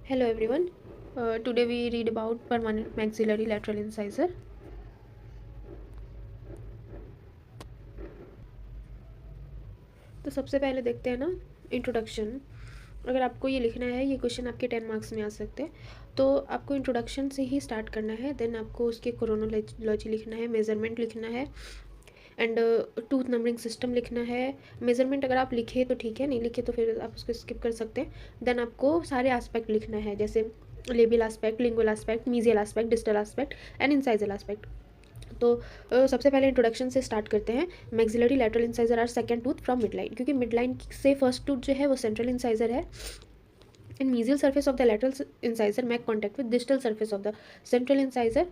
Hello everyone. Today we read about permanent maxillary lateral incisor. तो सबसे पहले देखते हैं ना इंट्रोडक्शन। अगर आपको ये लिखना है, ये क्वेश्चन आपके 10 मार्क्स में आ सकते हैं, तो आपको इंट्रोडक्शन से ही स्टार्ट करना है। देन आपको उसके क्रोनोलॉजी लिखना है, मेजरमेंट लिखना है एंड टूथ नंबरिंग सिस्टम लिखना है। मेजरमेंट अगर आप लिखे तो ठीक है, नहीं लिखे तो फिर आप उसको स्किप कर सकते हैं। देन आपको सारे एस्पेक्ट लिखना है, जैसे labial aspect, lingual aspect, mesial aspect, distal aspect and incisal aspect. तो सबसे पहले इंट्रोडक्शन से स्टार्ट करते हैं। Maxillary lateral incisor are second tooth from mid line, क्योंकि मिड लाइन से फर्स्ट टूथ जो है वो सेंट्रल इंसाइजर है। In mesial surface of the lateral incisor make contact with distal surface of the central incisor.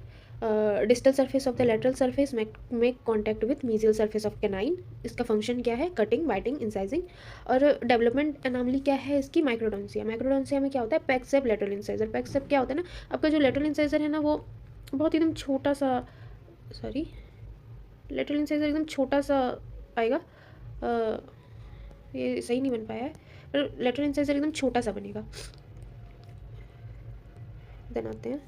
Distal surface of the lateral surface make contact with mesial surface of canine. इसका function क्या है? Cutting, biting, incising. और development anomaly क्या है इसकी? माइक्रोडोंसिया। माइक्रोडोंसिया में क्या होता है? पैक्सेप लैटरल इंसाइजर। पैक्सेप क्या होता है ना, आपका जो लैटरल इंसाइजर है ना वो बहुत एकदम छोटा सा, सॉरी, लेटरल इंसाइजर एकदम छोटा सा आएगा। ये सही नहीं बन पाया है, पर लेटरल इंसाइजर एकदम छोटा सा बनेगा। देन आते हैं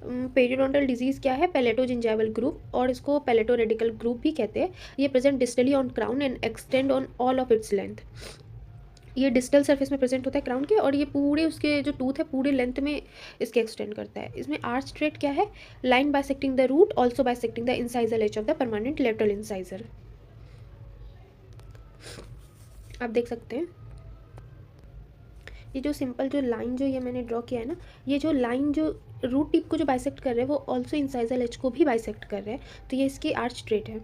पेरिडोंटल डिजीज़ क्या है? पैलेटोजिंजाइवल ग्रुप, और इसको पैलेटोरेडिकल ग्रुप भी कहते हैं। ये present distally on crown and extend on all of its length. ये डिस्टल सरफेस में प्रेजेंट होता है क्राउन के, और ये पूरे उसके जो टूथ है पूरे लेंथ में इसके एक्सटेंड करता है। इसमें आर्च ट्रेट क्या है? Line bisecting the root, also bisecting the incisal edge of the permanent lateral incisor. आप देख सकते हैं ये जो सिंपल जो लाइन जो ये मैंने ड्रॉ किया है ना, ये जो लाइन जो रूट टिप को जो बाइसेक्ट कर रहे हैं वो ऑल्सो इंसाइजल एज को भी बाइसेक्ट कर रहे हैं, तो ये इसकी आर्च ट्रेट है।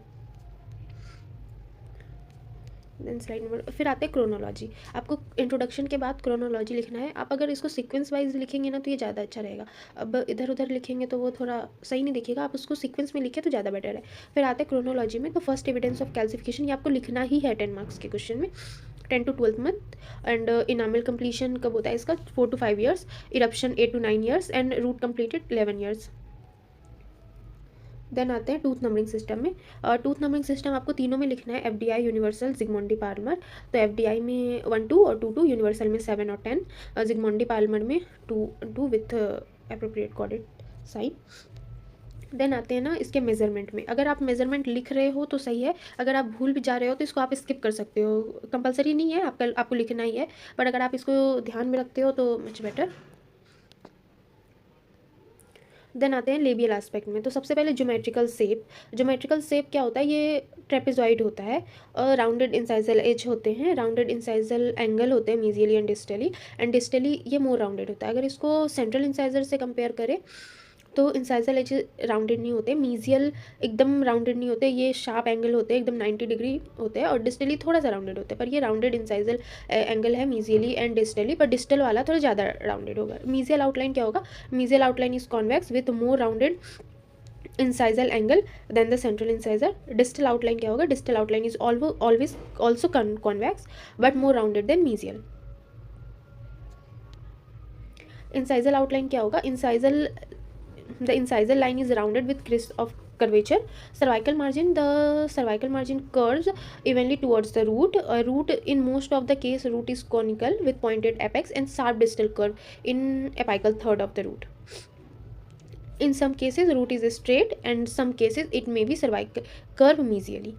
देन स्लाइड नंबर, फिर आते हैं क्रोनोलॉजी। आपको इंट्रोडक्शन के बाद क्रोनोलॉजी लिखना है। आप अगर इसको सीक्वेंस वाइज लिखेंगे ना तो ये ज़्यादा अच्छा रहेगा। अब इधर उधर लिखेंगे तो वो थोड़ा सही नहीं दिखेगा, आप उसको सीक्वेंस में लिखे तो ज़्यादा बेटर है। फिर आते हैं क्रोनोलॉजी में, तो फर्स्ट एविडेंस ऑफ कैल्सिफिकेशन, ये आपको लिखना ही है 10 मार्क्स के क्वेश्चन में, 10 to 12 month. And enamel completion कब होता है इसका? 4 to 5 years. Eruption 8 to 9 years and root completed 11 years. Then आते हैं टूथ नंबरिंग सिस्टम में। टूथ नंबरिंग सिस्टम आपको तीनों में लिखना है, एफडीआई, यूनिवर्सल, जिगमोंडी पाल्मर। तो एफडीआई में 1 2 और 2 2, यूनिवर्सल में 7 और 10, जिगमोंडी पाल्मर में 2 2 with appropriate corded sign. Then आते हैं ना इसके मेजरमेंट में। अगर आप मेजरमेंट लिख रहे हो तो सही है, अगर आप भूल भी जा रहे हो तो इसको आप स्किप कर सकते हो। कंपलसरी नहीं है, आपको लिखना ही है, बट अगर आप इसको ध्यान में रखते हो तो मच बेटर। देन आते हैं लेबियल एस्पेक्ट में। तो सबसे पहले ज्योमेट्रिकल शेप। ज्योमेट्रिकल शेप क्या होता है? ये ट्रेपेजॉइड होता है, और राउंडेड इंसाइजल एज होते हैं, राउंडेड इंसाइजल एंगल होते हैं मीजियली एंड डिस्टली ये मोर राउंडेड होता है। अगर इसको सेंट्रल इंसाइजर से कंपेयर करें तो इंसाइजल एज राउंडेड नहीं होते, मीजियल एकदम राउंडेड नहीं होते, ये शार्प एंगल होते हैं, एकदम 90 डिग्री होते हैं, और डिस्टली थोड़ा सा राउंडेड होते हैं। पर ये राउंडेड इंसाइजल एंगल है मीजियली एंड डिस्टली, पर डिस्टल वाला थोड़ा ज़्यादा राउंडेड होगा। मीजियल आउटलाइन क्या होगा? Mesial outline is convex with more rounded incisal angle than the central incisor. Distal outline क्या होगा? Distal outline is always also convex but more rounded than mesial. Incisal outline क्या होगा? The incisal line is rounded with crest of curvature. Cervical margin curves evenly towards the root. Root in most of the case root is conical with pointed apex and sharp distal curve in apical third of the root. In some cases root is straight and some cases it may be cervical curve mesially.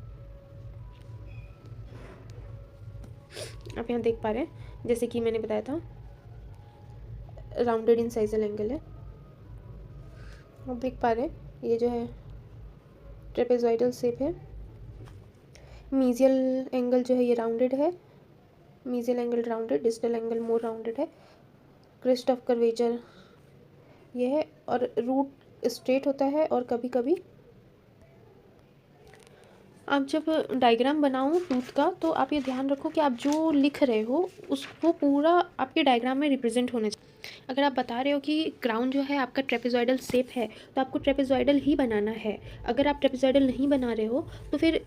आप यहाँ देख पा रहे हैं, जैसे कि मैंने बताया था राउंडेड इंसाइजल एंगल है, आप देख पा रहे हैं ये जो है ट्रेपेजॉइडल शेप है। मीजियल एंगल जो है ये राउंडेड है, mesial angle rounded, distal angle मोर राउंडेड है, क्रेस्ट ऑफ कर्वेचर ये है, और रूट स्ट्रेट होता है। और कभी कभी आप जब डायग्राम बनाओ टूथ का तो आप ये ध्यान रखो कि आप जो लिख रहे हो उसको पूरा आपके डायग्राम में रिप्रेजेंट होना चाहिए। अगर आप बता रहे हो कि क्राउन जो है आपका ट्रेपेजॉइडल शेप है तो आपको ट्रेपेजॉइडल ही बनाना है। अगर आप ट्रेपेजॉइडल नहीं बना रहे हो तो फिर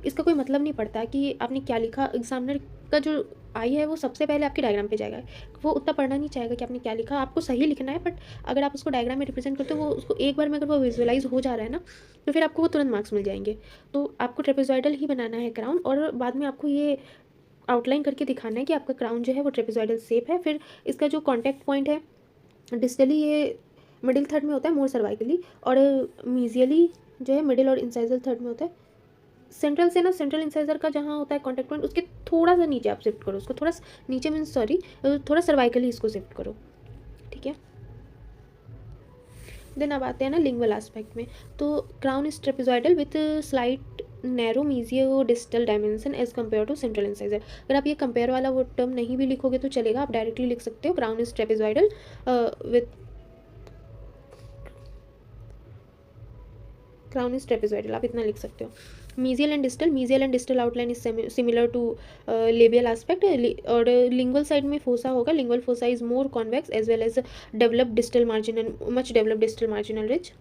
इसका कोई मतलब नहीं पड़ता कि आपने क्या लिखा। एग्जामिनर का जो आई है वो सबसे पहले आपके डायग्राम पे जाएगा, वो उतना पढ़ना नहीं चाहेगा कि आपने क्या लिखा। आपको सही लिखना है, बट अगर आप उसको डायग्राम में रिप्रेजेंट करते हो वो उसको एक बार में अगर वो विजुअलाइज हो जा रहा है ना तो फिर आपको वो तुरंत मार्क्स मिल जाएंगे। तो आपको ट्रेपेजॉइडल ही बनाना है क्राउन, और बाद में आपको ये आउटलाइन करके दिखाना है कि आपका क्राउन जो है वो ट्रेपेजॉइडल शेप है। फिर इसका जो कॉन्टैक्ट पॉइंट है डिस्टली ये मिडिल थर्ड में होता है, मोर सर्वाइकली, और मीजियली जो है मिडिल और इंसाइजल थर्ड में होता है। सेंट्रल से ना, सेंट्रल इंसाइजर का जहाँ होता है कॉन्टैक्ट पॉइंट, उसके थोड़ा सा नीचे आप शिफ्ट करो उसको, थोड़ा नीचे मीन्स सॉरी, थोड़ा सर्वाइकली इसको शिफ्ट करो, ठीक है। देन अब आते हैं ना लिंगुअल एस्पेक्ट में। तो crown is trapezoidal with slight narrow mesio distal dimension as compare to central incisor. अगर आप ये कंपेयर वाला वो टर्म नहीं भी लिखोगे तो चलेगा, आप डायरेक्टली लिख सकते हो crown is trapezoidal with crown is trapezoidal, आप इतना लिख सकते हो। Mesial and distal outline is similar to labial aspect, और लिंगुअल साइड में फोसा होगा। Lingual fossa is more convex as well as developed distal marginal, much developed distal marginal ridge.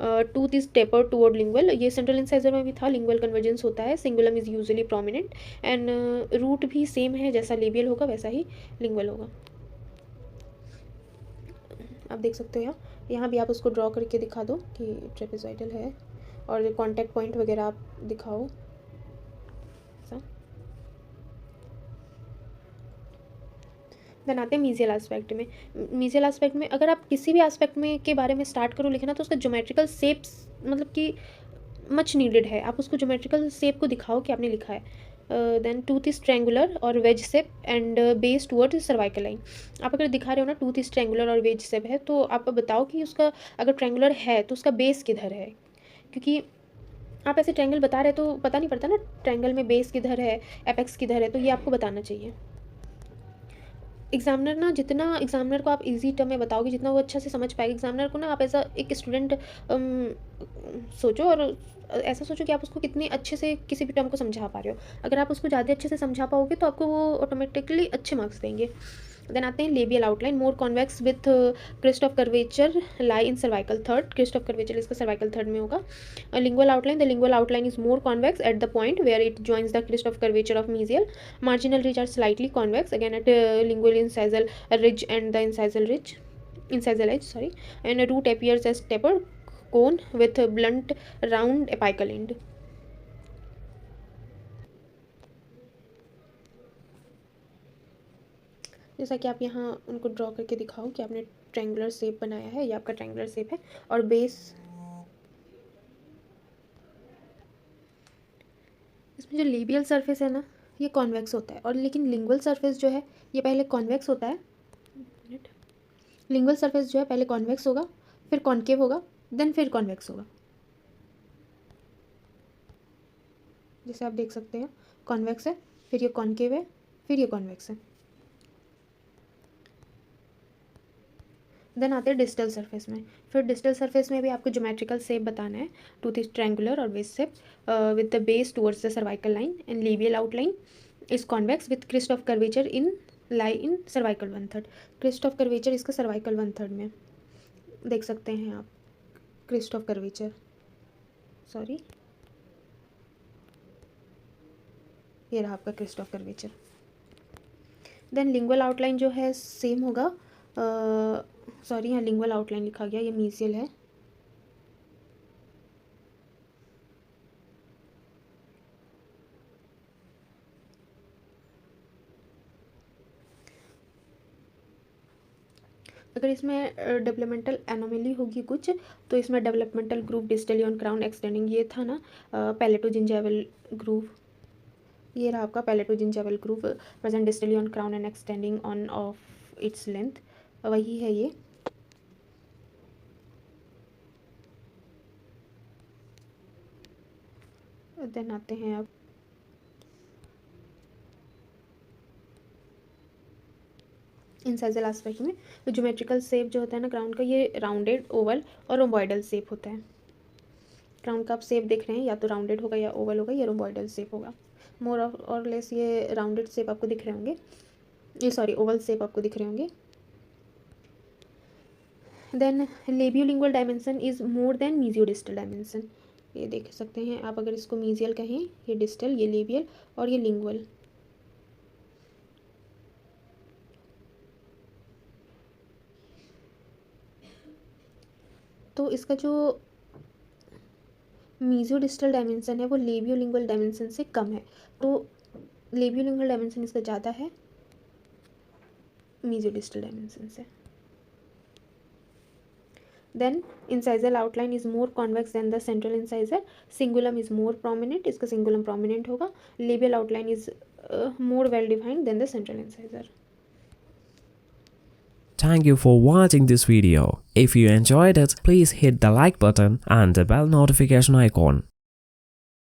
Tooth is taper toward lingual, ये central incisor में भी था, lingual convergence होता है। Cingulum is usually prominent and root भी same है, जैसा labial होगा वैसा ही लिंगुअल होगा। आप देख सकते हो यहाँ भी आप उसको ड्रॉ करके दिखा दो कि ट्रेपेजॉइडल है, और कॉन्टैक्ट पॉइंट वगैरह आप दिखाओ ऐसा। देन आते हैं मीजियल एस्पेक्ट में। मीजियल एस्पेक्ट में अगर आप किसी भी एस्पेक्ट में के बारे में स्टार्ट करो लिखना, तो उसका ज्योमेट्रिकल शेप्स मतलब कि मच नीडेड है, आप उसको ज्योमेट्रिकल शेप को दिखाओ कि आपने लिखा है। देन टूथ इज ट्रैंगुलर और veg shape and base toward cervical line. आप अगर दिखा रहे हो ना टूथ इज ट्रैंगुलर और वेज शेप है, तो आप बताओ कि उसका अगर ट्रैंगुलर है तो उसका बेस किधर है, क्योंकि आप ऐसे ट्रैंगल बता रहे तो पता नहीं पड़ता ना ट्रैंगल में बेस किधर है, एपेक्स किधर है, तो ये आपको बताना चाहिए। एग्जामिनर ना, जितना एग्जामिनर को आप इजी टर्म में बताओगे, जितना वो अच्छा से समझ पाएगा एग्जामिनर को ना, आप ऐसा एक स्टूडेंट सोचो, और ऐसा सोचो कि आप उसको कितने अच्छे से किसी भी टर्म को समझा पा रहे हो। अगर आप उसको ज़्यादा अच्छे से समझा पाओगे तो आपको वो ऑटोमेटिकली अच्छे मार्क्स देंगे। देन आते हैं labial outline, more convex with crest of curvature lie in cervical third. Crest of curvature इसका सर्वाइकल थर्ड में होगा। Lingual outline, the lingual outline is more convex at the point where it joins the crest of curvature of mesial. Marginal ridge are slightly convex again at lingual incisal ridge and the incisal edge, sorry, and a root appears as taper cone with a blunt round apical end. जैसा कि आप यहाँ उनको draw करके दिखाओ कि आपने triangular shape बनाया है, ये आपका ट्रायंगुलर शेप है, और बेस इसमें जो लेबियल सरफेस है ना ये कॉन्वेक्स होता है, और लेकिन लिंगुअल सरफेस जो है ये पहले कॉन्वेक्स होता है। लिंगुअल सरफेस जो है पहले कॉन्वेक्स होगा, फिर कॉन्केव होगा, देन फिर कॉन्वेक्स होगा। जैसे आप देख सकते हैं कॉन्वेक्स है, फिर ये कॉन्केव है, फिर ये कॉन्वेक्स है। देन आते हैं डिस्टल सरफेस में। फिर डिस्टल सरफेस में भी आपको ज्योमेट्रिकल शेप बताना है। टूथ इज ट्रायंगुलर और base shape with the base towards the cervical line, and labial outline is convex with crest of curvature in lie in cervical one third. Crest of curvature इसका cervical one third में देख सकते हैं आप। Christ of curvature, sorry, ये रहा आपका crest of curvature. Then lingual outline जो है सेम होगा, सॉरी यहाँ लिंगुअल आउटलाइन लिखा गया, ये मीजियल है। अगर इसमें डेवलपमेंटल एनोमली होगी कुछ, तो इसमें developmental groove distally on crown extending, ये था ना पैलेटोजिंजाइवल ग्रूव, ये रहा आपका palatogingival groove present distally on crown and extending on of its length, वही है ये। देन आते हैं अब इंसाइजल एस्पेक्ट में। तो ज्योमेट्रिकल शेप जो होता है ना क्राउन का, ये राउंडेड, ओवल और रोम्बॉइडल शेप होता है। क्राउन का आप शेप देख रहे हैं, या तो राउंडेड होगा या ओवल होगा या रोम्बॉइडल शेप होगा। मोर और लेस ये राउंडेड शेप आपको दिख रहे होंगे, ये सॉरी ओवल शेप आपको दिख रहे होंगे। Then labiolingual dimension is more than mesiodistal dimension, ये देख सकते हैं आप। अगर इसको मीजियल कहें, ये डिस्टल, ये लेबियल और ये लिंगुअल। तो इसका जो मीजियोडिस्टल डायमेंशन है वो लेबियोलिंगुअल डायमेंशन से कम है। तो लेबियोलिंगुअल डायमेंशन इसका ज़्यादा है मेसोडिस्टल डायमेंशन से। Then incisal outline is more convex than the central incisor, cingulum is more prominent, इसका सिंगुलम प्रोमिनेंट होगा, labial outline is more well defined than the central incisor. Thank you for watching this video. If you enjoyed it, please hit the like button and the bell notification icon.